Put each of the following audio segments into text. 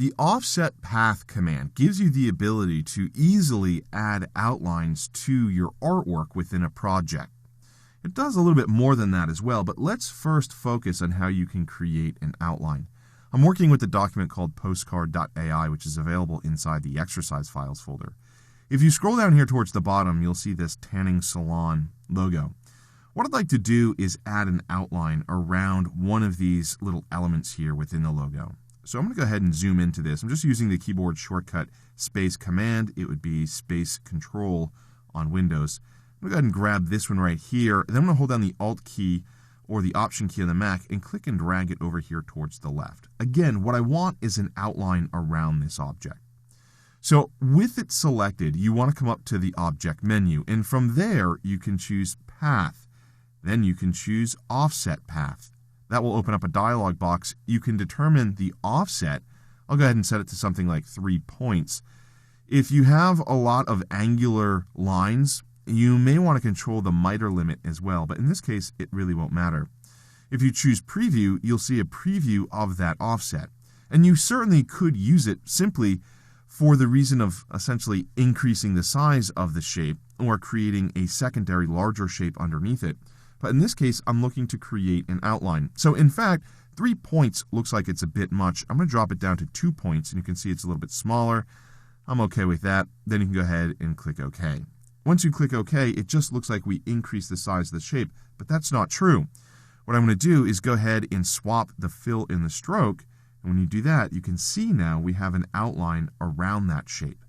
The offset path command gives you the ability to easily add outlines to your artwork within a project. It does a little bit more than that as well, but let's first focus on how you can create an outline. I'm working with a document called postcard.ai, which is available inside the exercise files folder. If you scroll down here towards the bottom, you'll see this tanning salon logo. What I'd like to do is add an outline around one of these little elements here within the logo. So I'm going to go ahead and zoom into this. I'm just using the keyboard shortcut space command. It would be space control on Windows. I'm going to go ahead and grab this one right here. And then I'm going to hold down the Alt key or the Option key on the Mac and click and drag it over here towards the left. Again, what I want is an outline around this object. So with it selected, you want to come up to the Object menu. And from there, you can choose Path. Then you can choose Offset Path. That will open up a dialog box. You can determine the offset. I'll go ahead and set it to something like 3 points. If you have a lot of angular lines, you may want to control the miter limit as well, but in this case, it really won't matter. If you choose Preview, you'll see a preview of that offset. And you certainly could use it simply for the reason of essentially increasing the size of the shape or creating a secondary larger shape underneath it. But in this case, I'm looking to create an outline. So in fact, 3 points looks like it's a bit much. I'm going to drop it down to 2 points, and you can see it's a little bit smaller. I'm okay with that. Then you can go ahead and click OK. Once you click OK, it just looks like we increase the size of the shape, but that's not true. What I'm going to do is go ahead and swap the fill in the stroke, and when you do that, you can see now we have an outline around that shape.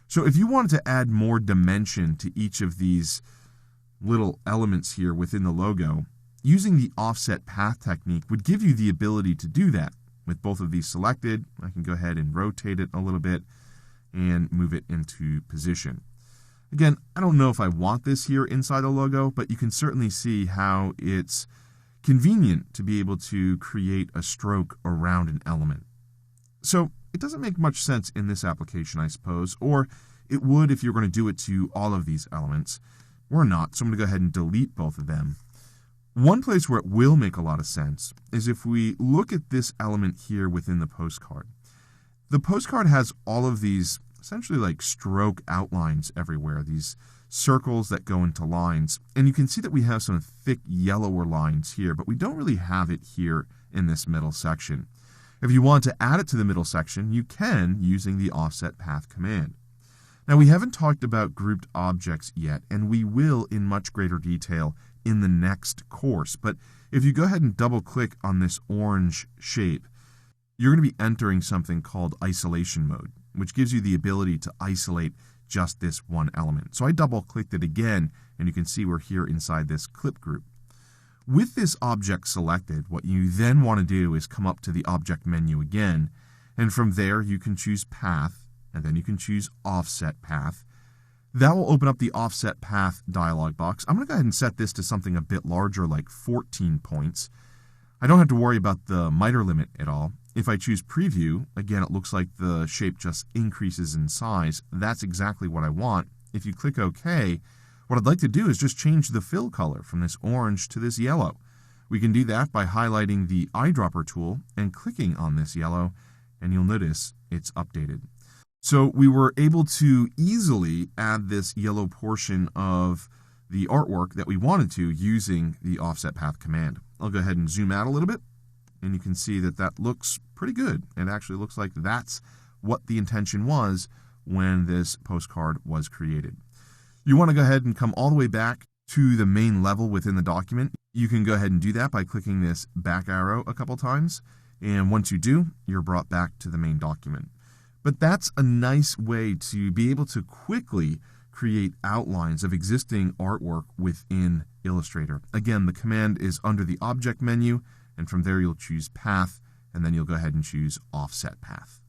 So if you wanted to add more dimension to each of these little elements here within the logo, using the offset path technique would give you the ability to do that. With both of these selected, I can go ahead and rotate it a little bit and move it into position. Again, I don't know if I want this here inside the logo, but you can certainly see how it's convenient to be able to create a stroke around an element. So it doesn't make much sense in this application, I suppose, or it would if you're going to do it to all of these elements. We're not, so I'm going to go ahead and delete both of them. One place where it will make a lot of sense is if we look at this element here within the postcard. The postcard has all of these essentially like stroke outlines everywhere, these circles that go into lines. And you can see that we have some thick yellower lines here, but we don't really have it here in this middle section. If you want to add it to the middle section, you can using the offset path command. Now, we haven't talked about grouped objects yet, and we will in much greater detail in the next course. But if you go ahead and double-click on this orange shape, you're going to be entering something called isolation mode, which gives you the ability to isolate just this one element. So I double-clicked it again, and you can see we're here inside this clip group. With this object selected, what you then want to do is come up to the Object menu again, and from there you can choose Path, and then you can choose Offset Path. That will open up the Offset Path dialog box. I'm going to go ahead and set this to something a bit larger, like 14 points. I don't have to worry about the miter limit at all. If I choose Preview, again, it looks like the shape just increases in size. That's exactly what I want. If you click OK, what I'd like to do is just change the fill color from this orange to this yellow. We can do that by highlighting the eyedropper tool and clicking on this yellow, and you'll notice it's updated. So we were able to easily add this yellow portion of the artwork that we wanted to using the offset path command. I'll go ahead and zoom out a little bit, and you can see that that looks pretty good. It actually looks like that's what the intention was when this postcard was created. You want to go ahead and come all the way back to the main level within the document. You can go ahead and do that by clicking this back arrow a couple times, and once you do, you're brought back to the main document. But that's a nice way to be able to quickly create outlines of existing artwork within Illustrator. Again, the command is under the Object menu, and from there you'll choose Path, and then you'll go ahead and choose Offset Path.